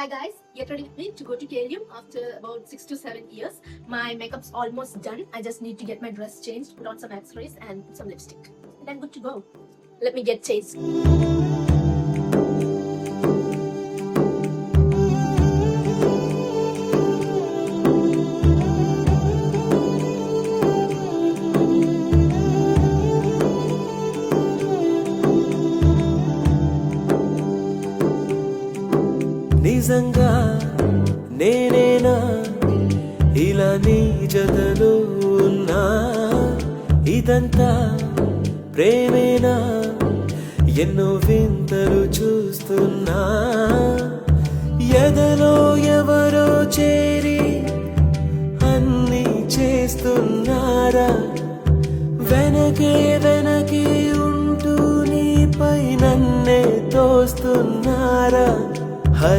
Hi guys, get ready with me to go to KLU after about 6 to 7 years. My makeup's almost done. I just need to get my dress changed, put on some accessories and put some lipstick. And I'm good to go. Let me get changed. నిజంగా నేనేనా ఇలా నీ జతలో ఉన్నా ఇదంతా ప్రేమేనా ఎన్నో వింతలు చూస్తున్నా ఎదలో ఎవరో చేరి అన్నీ చేస్తున్నారా వెనకే వెనకే ఉంటూ నీపై నన్నే తోస్తున్నారా